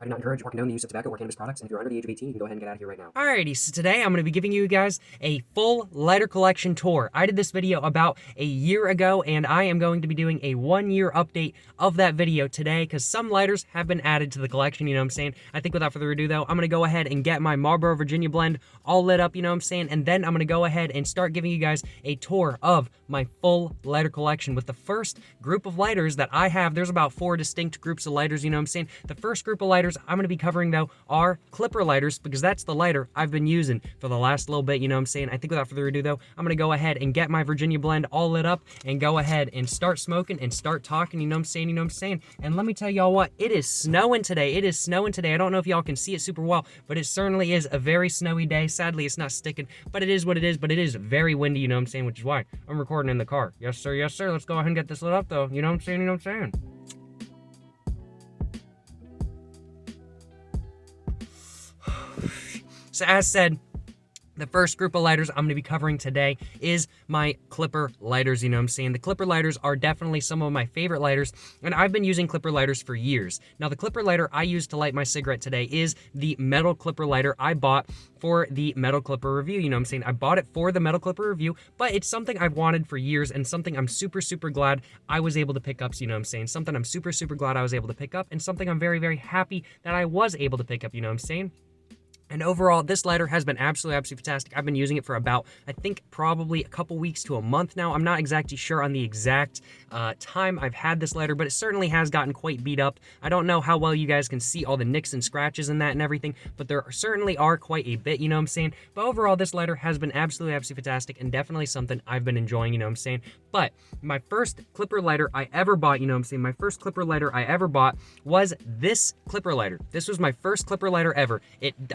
I do not encourage or condone the use of tobacco or cannabis products, and if you're under the age of 18, you can go ahead and get out of here right now. Alrighty, so today I'm going to be giving you guys a full lighter collection tour. I did this video about a year ago, and I am going to be doing a 1-year update of that video today, because some lighters have been added to the collection, you know what I'm saying? I think without further ado, though, I'm going to go ahead and get my Marlboro Virginia blend all lit up, you know what I'm saying? And then I'm going to go ahead and start giving you guys a tour of my full lighter collection with the first group of lighters that I have. There's about 4 distinct groups of lighters, you know what I'm saying? The first group of lighters I'm going to be covering, though, are clipper lighters, because that's the lighter I've been using for the last little bit, you know what I'm saying? I think without further ado, though, I'm going to go ahead and get my Virginia blend all lit up and go ahead and start smoking and start talking, you know what I'm saying? You know what I'm saying? And let me tell y'all what, it is snowing today. It is snowing today. I don't know if y'all can see it super well, but it certainly is a very snowy day. Sadly, it's not sticking, but it is what it is, but it is very windy, you know what I'm saying? Which is why I'm recording in the car. Yes, sir. Yes, sir. Let's go ahead and get this lit up, though. You know what I'm saying? You know what I'm saying? So as said, the first group of lighters I'm going to be covering today is my clipper lighters, you know what I'm saying? The clipper lighters are definitely some of my favorite lighters, and I've been using clipper lighters for years. Now, the clipper lighter I use to light my cigarette today is the metal clipper lighter I bought for the metal clipper review, you know what I'm saying? I bought it for the metal clipper review, but it's something I've wanted for years and something I'm super, super glad I was able to pick up, you know what I'm saying? Something I'm super, super glad I was able to pick up, and something I'm very, very happy that I was able to pick up, you know what I'm saying? And overall, this lighter has been absolutely fantastic. I've been using it for about, I think, probably a couple weeks to a month now. I'm not exactly sure on the exact time I've had this lighter, but it certainly has gotten quite beat up. I don't know how well you guys can see all the nicks and scratches in that and everything, but there certainly are quite a bit, you know what I'm saying? But overall, this lighter has been absolutely fantastic and definitely something I've been enjoying, you know what I'm saying? But my first clipper lighter I ever bought, you know what I'm saying? My first clipper lighter I ever bought was this clipper lighter. This was my first clipper lighter ever.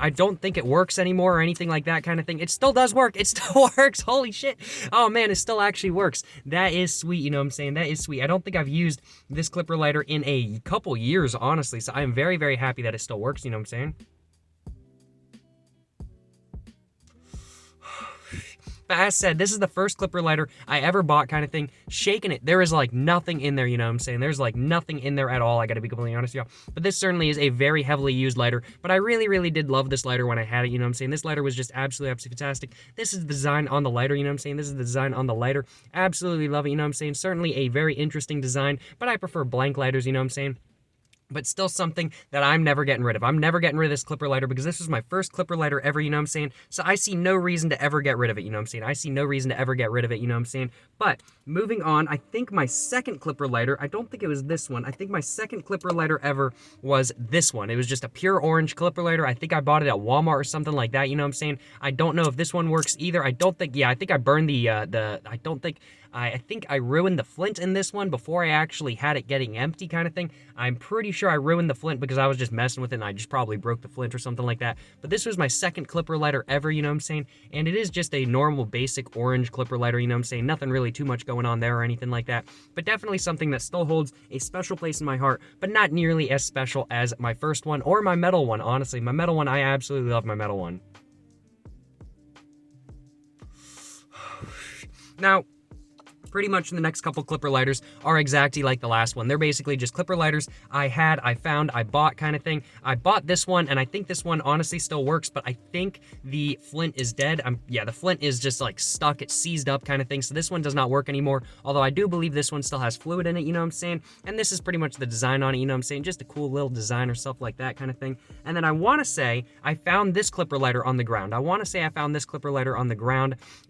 I don't think it works anymore or anything like that kind of thing. It still does work. It still works. Holy shit. Oh man, it still actually works. That is sweet, you know what I'm saying? That is sweet. I don't think I've used this clipper lighter in a couple years, honestly, so I'm very, very happy that it still works, you know what I'm saying? But as said, this is the first clipper lighter I ever bought kind of thing. Shaking it, there is like nothing in there, you know what I'm saying? There's like nothing in there at all, I gotta be completely honest with y'all. But this certainly is a very heavily used lighter, but I really, really did love this lighter when I had it, you know what I'm saying? This lighter was just absolutely fantastic. This is the design on the lighter, you know what I'm saying? This is the design on the lighter. Absolutely love it, you know what I'm saying? Certainly a very interesting design, but I prefer blank lighters, you know what I'm saying? But still something that I'm never getting rid of. I'm never getting rid of this clipper lighter because this was my first clipper lighter ever, you know what I'm saying? So I see no reason to ever get rid of it, you know what I'm saying? I see no reason to ever get rid of it, you know what I'm saying? But moving on, I think my second clipper lighter, I don't think it was this one. I think my second clipper lighter ever was this one. It was just a pure orange clipper lighter. I think I bought it at Walmart or something like that, you know what I'm saying? I don't know if this one works either. I don't think, yeah, I think I burned I think I ruined the flint in this one before I actually had it getting empty kind of thing. I'm pretty sure I ruined the flint because I was just messing with it and I just probably broke the flint or something like that. But this was my second clipper lighter ever, you know what I'm saying? And it is just a normal basic orange clipper lighter, you know what I'm saying? Nothing really too much going on there or anything like that. But definitely something that still holds a special place in my heart, but not nearly as special as my first one or my metal one, honestly. My metal one, I absolutely love my metal one. Now, pretty much the next couple clipper lighters are exactly like the last one. They're basically just clipper lighters I found, I bought kind of thing. I bought this one, and I think this one honestly still works, but I think the flint is dead. Yeah, the flint is just like stuck, it's seized up kind of thing, so this one does not work anymore, although I do believe this one still has fluid in it, you know what I'm saying? And this is pretty much the design on it, you know what I'm saying? Just a cool little design or stuff like that kind of thing. And then I want to say I found this clipper lighter on the ground.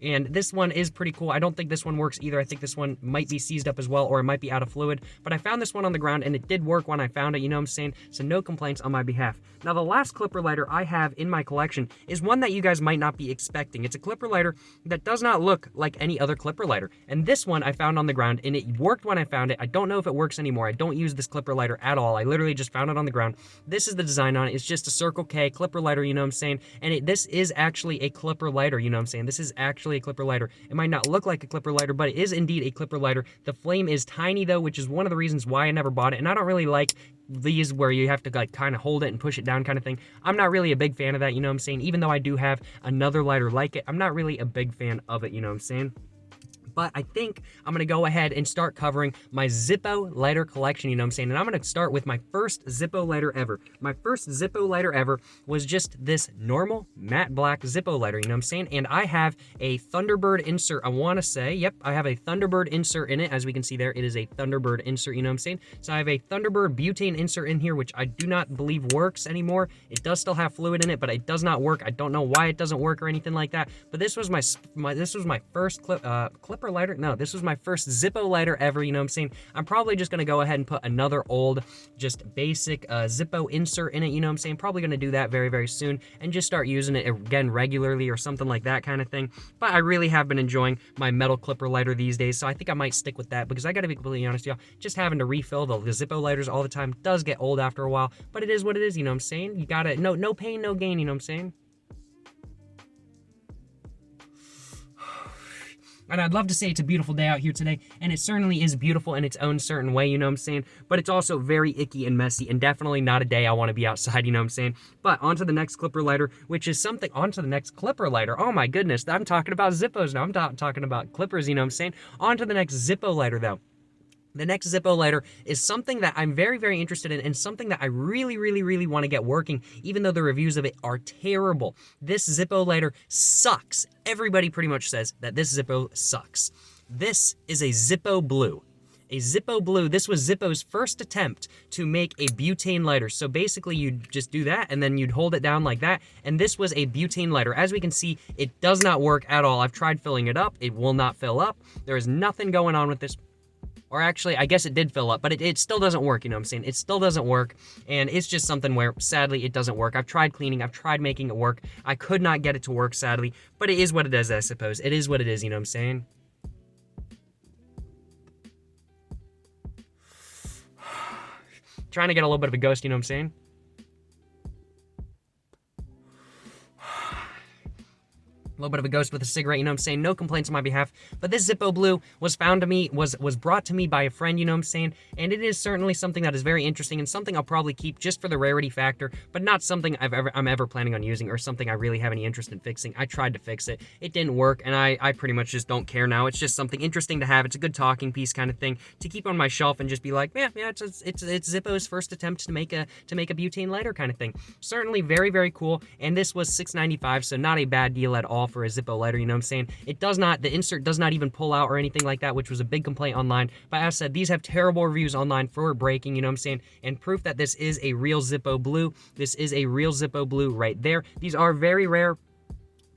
And this one is pretty cool. I don't think this one works either. I think this one might be seized up as well, or it might be out of fluid, but I found this one on the ground and it did work when I found it, you know what I'm saying? So no complaints on my behalf. Now, the last clipper lighter I have in my collection is one that you guys might not be expecting. It's a clipper lighter that does not look like any other clipper lighter, and this one I found on the ground and it worked when I found it. I don't know if it works anymore. I don't use this clipper lighter at all. I literally just found it on the ground. This is the design on it. It's just a Circle K clipper lighter, you know what I'm saying? And this is actually a clipper lighter, you know what I'm saying? This is actually a clipper lighter. It might not look like a clipper lighter, but it is indeed a clipper lighter. The flame is tiny though, which is one of the reasons why I never bought it, and I don't really like these where you have to like kind of hold it and push it down kind of thing. I'm not really a big fan of that, you know what I'm saying? Even though I do have another lighter like it, I'm not really a big fan of it, you know what I'm saying? But I think I'm going to go ahead and start covering my Zippo lighter collection, you know what I'm saying? And I'm going to start with my first Zippo lighter ever. My first Zippo lighter ever was just this normal matte black Zippo lighter, you know what I'm saying? And I have a Thunderbird insert, I want to say. Yep, I have a Thunderbird insert in it. As we can see there, it is a Thunderbird insert, you know what I'm saying? So I have a Thunderbird butane insert in here, which I do not believe works anymore. It does still have fluid in it, but it does not work. I don't know why it doesn't work or anything like that. But this was my first clipper lighter. No, this was my first Zippo lighter ever, you know what I'm saying? I'm probably just gonna go ahead and put another old, just basic Zippo insert in it, you know what I'm saying? Probably gonna do that very, very soon and just start using it again regularly or something like that kind of thing. But I really have been enjoying my metal clipper lighter these days, so I think I might stick with that because I gotta be completely honest, y'all, just having to refill the Zippo lighters all the time does get old after a while, but it is what it is, you know what I'm saying? You gotta, no pain, no gain, you know what I'm saying? And I'd love to say it's a beautiful day out here today, and it certainly is beautiful in its own certain way, you know what I'm saying? But it's also very icky and messy, and definitely not a day I want to be outside, you know what I'm saying? But onto the next clipper lighter, which is something, onto the next clipper lighter. Oh my goodness, I'm talking about Zippos now. I'm talking about clippers, you know what I'm saying? Onto the next Zippo lighter, though. The next Zippo lighter is something that I'm very, very interested in and something that I really, really, really want to get working, even though the reviews of it are terrible. This Zippo lighter sucks. Everybody pretty much says that this Zippo sucks. This is a Zippo Blue. A Zippo Blue, this was Zippo's first attempt to make a butane lighter. So basically you'd just do that and then you'd hold it down like that. And this was a butane lighter. As we can see, it does not work at all. I've tried filling it up. It will not fill up. There is nothing going on with this. Or actually, I guess it did fill up, but it still doesn't work, you know what I'm saying? It still doesn't work, and it's just something where, sadly, it doesn't work. I've tried cleaning, I've tried making it work. I could not get it to work, sadly, but it is what it is, I suppose. It is what it is, you know what I'm saying? Trying to get a little bit of a ghost, you know what I'm saying? A little bit of a ghost with a cigarette, you know what I'm saying? No complaints on my behalf. But this Zippo Blue was found to me, was brought to me by a friend, you know what I'm saying? And it is certainly something that is very interesting and something I'll probably keep just for the rarity factor, but not something I'm ever planning on using or something I really have any interest in fixing. I tried to fix it. It didn't work, and I pretty much just don't care now. It's just something interesting to have. It's a good talking piece kind of thing to keep on my shelf and just be like, yeah, it's Zippo's first attempt to make a butane lighter kind of thing. Certainly very, very cool, and this was $6.95, so not a bad deal at all for a Zippo lighter, you know what I'm saying? It does not, the insert does not even pull out or anything like that, which was a big complaint online. But as I said, these have terrible reviews online for breaking, you know what I'm saying? And proof that this is a real Zippo Blue. This is a real Zippo Blue right there. These are very rare,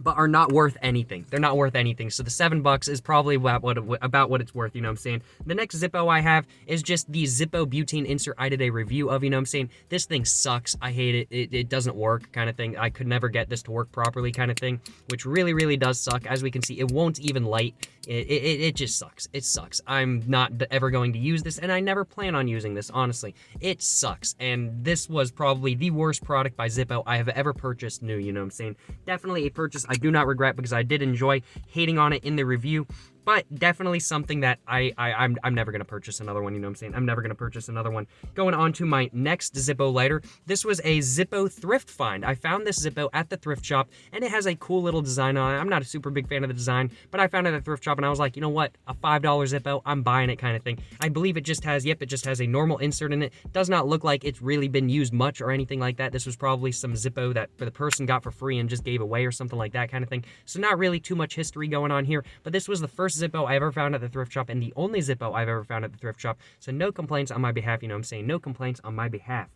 but are not worth anything. They're not worth anything. So the $7 is probably about what it's worth, you know what I'm saying? The next Zippo I have is just the Zippo butane insert I did a review of, you know what I'm saying? This thing sucks. I hate it. It doesn't work kind of thing. I could never get this to work properly kind of thing, which really, really does suck. As we can see, it won't even light. It just sucks. It sucks. I'm not ever going to use this, and I never plan on using this, honestly. It sucks, and this was probably the worst product by Zippo I have ever purchased new, you know what I'm saying? Definitely a purchase I do not regret because I did enjoy hating on it in the review, but definitely something that I'm never going to purchase another one, you know what I'm saying? I'm never going to purchase another one. Going on to my next Zippo lighter, this was a Zippo thrift find. I found this Zippo at the thrift shop, and it has a cool little design on it. I'm not a super big fan of the design, but I found it at the thrift shop, and I was like, you know what? A $5 Zippo, I'm buying it kind of thing. I believe it just has, yep, it just has a normal insert in it. Does not look like it's really been used much or anything like that. This was probably some Zippo that the person got for free and just gave away or something like that kind of thing. So not really too much history going on here, but this was the first Zippo I ever found at the thrift shop and the only Zippo I've ever found at the thrift shop. So no complaints on my behalf, you know what I'm saying? No complaints on my behalf.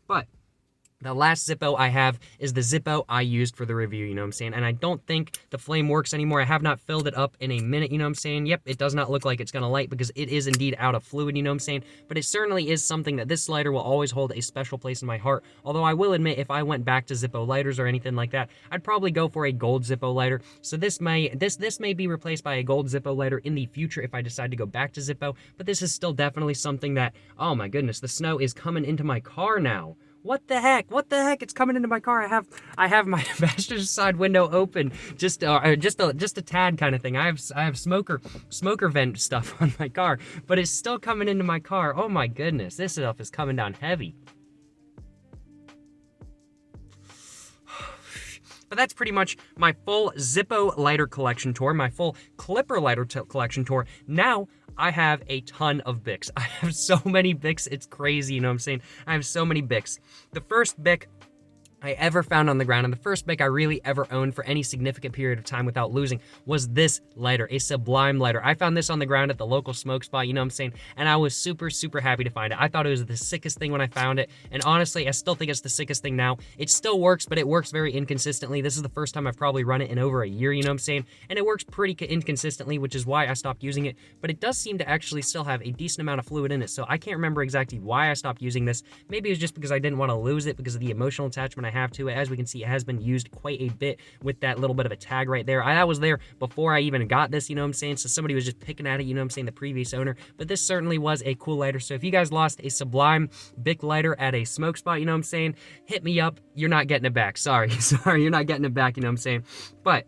But the last Zippo I have is the Zippo I used for the review, you know what I'm saying? And I don't think the flame works anymore. I have not filled it up in a minute, you know what I'm saying? Yep, it does not look like it's going to light because it is indeed out of fluid, you know what I'm saying? But it certainly is something that this lighter will always hold a special place in my heart. Although I will admit, if I went back to Zippo lighters or anything like that, I'd probably go for a gold Zippo lighter. So this may be replaced by a gold Zippo lighter in the future if I decide to go back to Zippo. But this is still definitely something that, oh my goodness, the snow is coming into my car now. What the heck? What the heck? It's coming into my car. I have my passenger side window open, just a tad kind of thing. I have smoker vent stuff on my car, but it's still coming into my car. Oh my goodness, this stuff is coming down heavy. But that's pretty much my full Zippo lighter collection tour, my full clipper lighter collection tour. Now, I have a ton of Bics. I have so many Bics, it's crazy, you know what I'm saying? I have so many Bics. The first Bic I ever found on the ground, and the first Bic I really ever owned for any significant period of time without losing, was this lighter, a Sublime Lighter. I found this on the ground at the local smoke spot, you know what I'm saying? And I was super, super happy to find it. I thought it was the sickest thing when I found it, and honestly, I still think it's the sickest thing now. It still works, but it works very inconsistently. This is the first time I've probably run it in over a year, you know what I'm saying? And it works pretty inconsistently, which is why I stopped using it, but it does seem to actually still have a decent amount of fluid in it, so I can't remember exactly why I stopped using this. Maybe it was just because I didn't want to lose it because of the emotional attachment I have to it. As we can see, it has been used quite a bit with that little bit of a tag right there. I was there before I even got this, you know what I'm saying? So somebody was just picking at it, you know what I'm saying, the previous owner. But this certainly was a cool lighter. So if you guys lost a Sublime Bic lighter at a smoke spot, you know what I'm saying, hit me up. You're not getting it back. Sorry, you're not getting it back, you know what I'm saying? But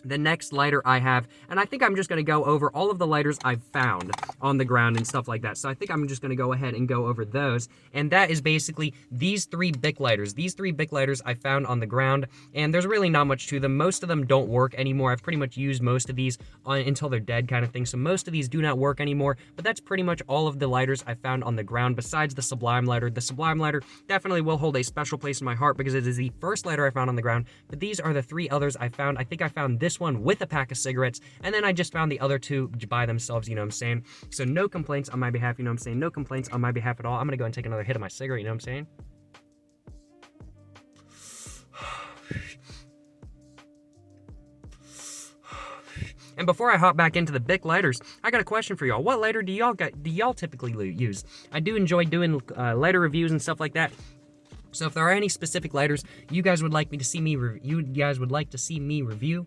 the next lighter I have, and I think I'm just going to go over all of the lighters I've found on the ground and stuff like that. So I think I'm just going to go ahead and go over those. And that is basically these 3 Bic lighters. These 3 Bic lighters I found on the ground, and there's really not much to them. Most of them don't work anymore. I've pretty much used most of these until they're dead kind of thing. So most of these do not work anymore, but that's pretty much all of the lighters I found on the ground besides the Sublime Lighter. The Sublime Lighter definitely will hold a special place in my heart because it is the first lighter I found on the ground, but these are the 3 others I found. I think I found this one with a pack of cigarettes, and then I just found the other 2 by themselves, you know what I'm saying? So no complaints on my behalf, you know what I'm saying? No complaints on my behalf at all. I'm gonna go and take another hit of my cigarette, you know what I'm saying? And before I hop back into the Bic lighters, I got a question for y'all. What lighter do y'all typically use? I do enjoy doing lighter reviews and stuff like that. So if there are any specific lighters you guys would like to see me review,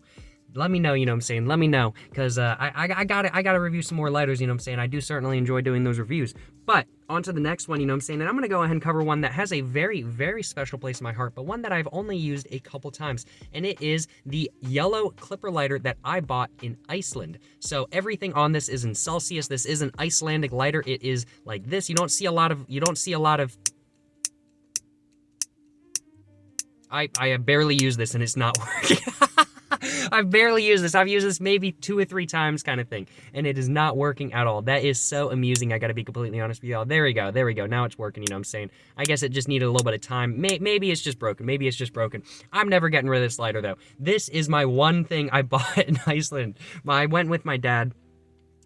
let me know, you know what I'm saying? Let me know, because I gotta review some more lighters, you know what I'm saying? I do certainly enjoy doing those reviews. But on to the next one, you know what I'm saying? And I'm gonna go ahead and cover one that has a very, very special place in my heart, but one that I've only used a couple times, and it is the yellow clipper lighter that I bought in Iceland. So everything on this is in Celsius. This is an Icelandic lighter. It is like this. You don't see a lot of I barely use this and it's not working. I've barely used this. I've used this maybe 2 or 3 times kind of thing, and it is not working at all. That is so amusing. I gotta be completely honest with y'all. There we go. Now it's working, you know what I'm saying? I guess it just needed a little bit of time. Maybe it's just broken. I'm never getting rid of this lighter though. This is my one thing I bought in Iceland. I went with my dad,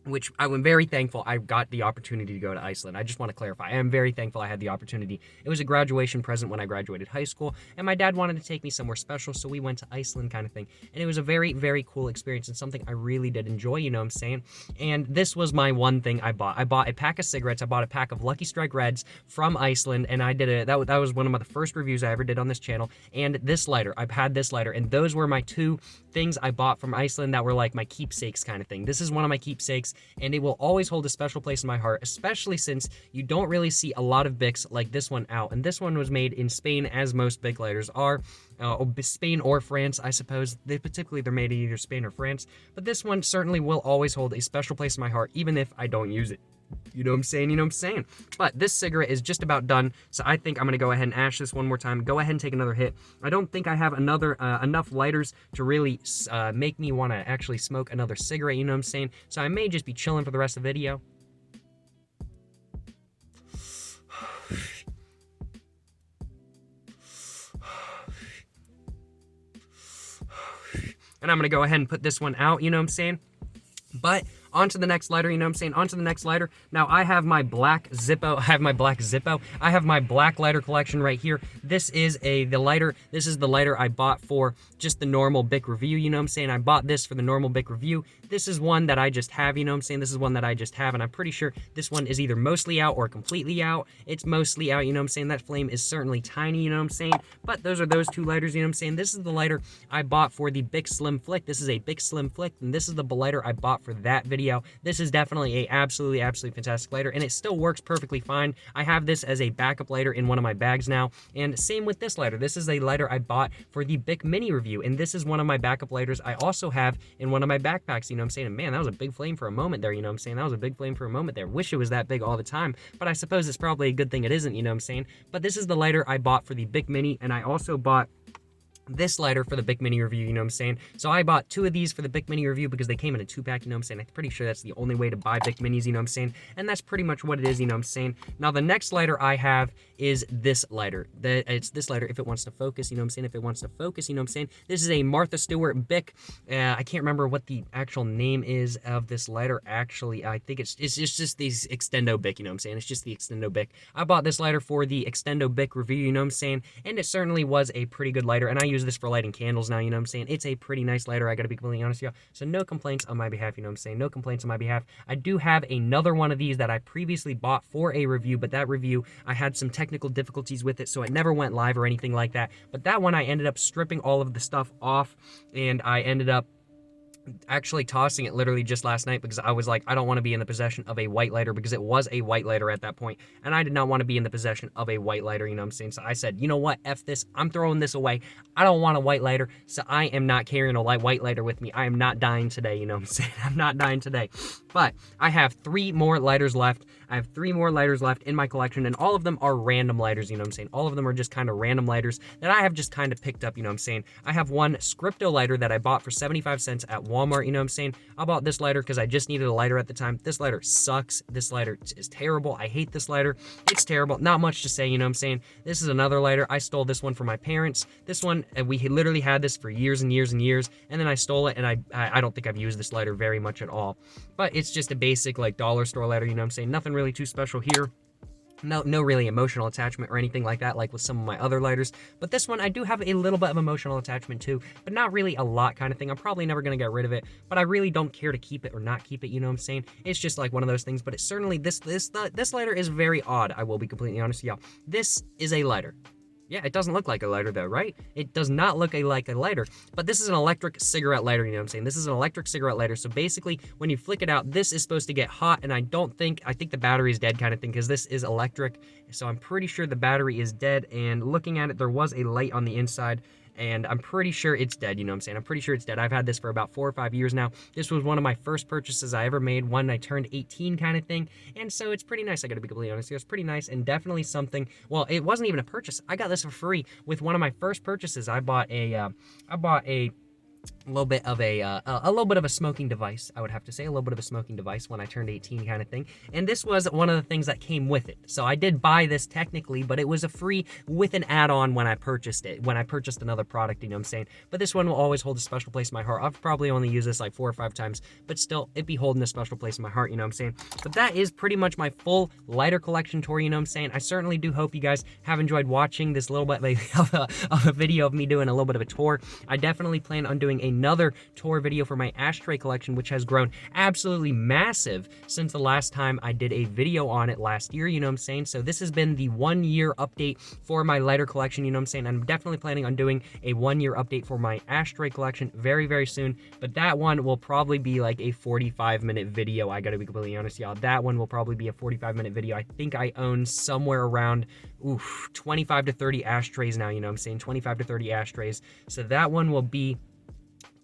which I'm very thankful I got the opportunity to go to Iceland. I just want to clarify. I am very thankful I had the opportunity. It was a graduation present when I graduated high school, and my dad wanted to take me somewhere special, so we went to Iceland kind of thing. And it was a very, very cool experience and something I really did enjoy, you know what I'm saying? And this was my one thing I bought. I bought a pack of cigarettes. I bought a pack of Lucky Strike Reds from Iceland, and I did it. That was one of the first reviews I ever did on this channel. And this lighter, I've had this lighter, and those were my 2 things I bought from Iceland that were like my keepsakes kind of thing. This is one of my keepsakes, and it will always hold a special place in my heart, especially since you don't really see a lot of Bics like this one out. And this one was made in Spain, as most Bic lighters are. Spain or France, I suppose. They're made in either Spain or France. But this one certainly will always hold a special place in my heart, even if I don't use it. You know what I'm saying? But this cigarette is just about done, so I think I'm going to go ahead and ash this one more time. Go ahead and take another hit. I don't think I have enough lighters to really make me want to actually smoke another cigarette, you know what I'm saying? So I may just be chilling for the rest of the video. And I'm going to go ahead and put this one out, you know what I'm saying? But on to the next lighter, you know what I'm saying? On to the next lighter. Now, I have my black Zippo. I have my black lighter collection right here. This is the lighter I bought for just the normal Bic review, you know what I'm saying? I bought this for the normal Bic review. This is one that I just have, you know what I'm saying? This is one that I just have, and I'm pretty sure this one is either mostly out or completely out. It's mostly out, you know what I'm saying? That flame is certainly tiny, you know what I'm saying? But those are those 2 lighters, you know what I'm saying? This is the lighter I bought for the Bic Slim Flick. This is a Bic Slim Flick, and this is the lighter I bought for that video. This is definitely a absolutely fantastic lighter, and it still works perfectly fine. I have this as a backup lighter in one of my bags now, and same with this lighter. This is a lighter I bought for the Bic Mini review, and this is one of my backup lighters I also have in one of my backpacks, you know what I'm saying? And man, that was a big flame for a moment there, you know what I'm saying? That was a big flame for a moment there. Wish it was that big all the time, but I suppose it's probably a good thing it isn't, you know what I'm saying? But this is the lighter I bought for the Bic Mini, and I also bought this lighter for the Bic Mini review, you know what I'm saying? So I bought 2 of these for the Bic Mini review because they came in a 2-pack, you know what I'm saying? I'm pretty sure that's the only way to buy Bic Minis, you know what I'm saying? And that's pretty much what it is, you know what I'm saying? Now, the next lighter I have is this lighter. It's this lighter if it wants to focus, you know what I'm saying? If it wants to focus, you know what I'm saying? This is a Martha Stewart Bic. I can't remember what the actual name is of this lighter, actually. I think it's just these Extendo Bic, you know what I'm saying? It's just the Extendo Bic. I bought this lighter for the Extendo Bic review, you know what I'm saying? And it certainly was a pretty good lighter, and I use this for lighting candles now, you know what I'm saying? It's a pretty nice lighter, I gotta be completely honest with y'all. So no complaints on my behalf, you know what I'm saying? No complaints on my behalf. I do have another one of these that I previously bought for a review, but that review, I had some technical difficulties with it, so it never went live or anything like that. But that one, I ended up stripping all of the stuff off, and I ended up actually tossing it literally just last night because I was like, I don't want to be in the possession of a white lighter, because it was a white lighter at that point, and I did not want to be in the possession of a white lighter, you know what I'm saying? So I said, you know what, F this, I'm throwing this away. I don't want a white lighter, so I am not carrying a white lighter with me. I am not dying today, you know what I'm saying? I'm not dying today. But I have 3 more lighters left. I have 3 more lighters left in my collection, and all of them are random lighters, you know what I'm saying? All of them are just kind of random lighters that I have just kind of picked up, you know what I'm saying? I have one Scripto lighter that I bought for 75 cents at Walmart, you know what I'm saying? I bought this lighter because I just needed a lighter at the time. This lighter sucks. This lighter is terrible. I hate this lighter. It's terrible. Not much to say, you know what I'm saying? This is another lighter. I stole this one from my parents. This one, we literally had this for years and years and years, and then I stole it, and I don't think I've used this lighter very much at all. But it's just a basic, like, dollar store lighter, you know what I'm saying? Nothing really too special here. No really emotional attachment or anything like that, like with some of my other lighters. But this one, I do have a little bit of emotional attachment too, but not really a lot kind of thing. I'm probably never going to get rid of it, but I really don't care to keep it or not keep it, you know what I'm saying? It's just like one of those things, but it's certainly, this lighter is very odd, I will be completely honest with y'all. This is a lighter. Yeah, it doesn't look like a lighter though, right? It does not look like a lighter, but this is an electric cigarette lighter, you know what I'm saying? This is an electric cigarette lighter, so basically, when you flick it out, this is supposed to get hot, and I think the battery is dead kind of thing, because this is electric, so I'm pretty sure the battery is dead, and looking at it, there was a light on the inside, and I'm pretty sure it's dead, you know what I'm saying? I'm pretty sure it's dead. I've had this for about 4 or 5 years now. This was one of my first purchases I ever made, when I turned 18 kind of thing, and so it's pretty nice, I gotta be completely honest. It's pretty nice, and definitely something, well, it wasn't even a purchase. I got this for free with one of my first purchases. I bought a little bit of a smoking device, I would have to say, a little bit of a smoking device when I turned 18 kind of thing, and this was one of the things that came with it. So I did buy this technically, but it was a free with an add-on when I purchased it, when I purchased another product, you know what I'm saying? But this one will always hold a special place in my heart. I've probably only used this like 4 or 5 times, but still, it'd be holding a special place in my heart, you know what I'm saying? But that is pretty much my full lighter collection tour, you know what I'm saying? I certainly do hope you guys have enjoyed watching this little bit of a video of me doing a little bit of a tour. I definitely plan on doing another tour video for my ashtray collection, which has grown absolutely massive since the last time I did a video on it last year, you know what I'm saying? So this has been the 1-year update for my lighter collection, you know what I'm saying? I'm definitely planning on doing a 1-year update for my ashtray collection very, very soon, but that one will probably be like a 45-minute video, I gotta be completely honest, y'all. That one will probably be a 45-minute video. I think I own somewhere around 25 to 30 ashtrays now, you know what I'm saying? 25 to 30 ashtrays. So that one will be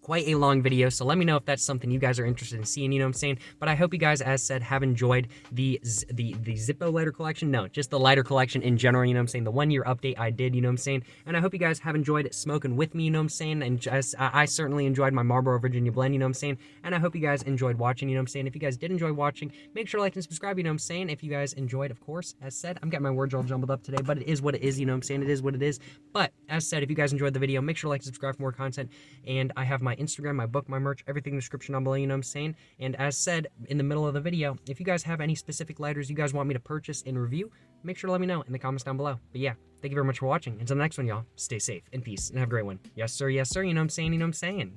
quite a long video, so let me know if that's something you guys are interested in seeing, you know what I'm saying? But I hope you guys, as said, have enjoyed the Zippo lighter collection. No, just the lighter collection in general, you know what I'm saying? The 1-year update I did, you know what I'm saying? And I hope you guys have enjoyed smoking with me, you know what I'm saying? And just, I certainly enjoyed my Marlboro Virginia blend, you know what I'm saying? And I hope you guys enjoyed watching, you know what I'm saying? If you guys did enjoy watching, make sure to like and subscribe, you know what I'm saying? If you guys enjoyed, of course, as said, I'm getting my words all jumbled up today, but it is what it is, you know what I'm saying? It is what it is. But as said, if you guys enjoyed the video, make sure to like and subscribe for more content. And I have my Instagram, my book, my merch, everything in the description down below, you know what I'm saying? And as said in the middle of the video, if you guys have any specific lighters you guys want me to purchase and review, make sure to let me know in the comments down below. But yeah, thank you very much for watching. Until the next one, y'all, stay safe and peace and have a great one. Yes, sir, you know what I'm saying? You know what I'm saying?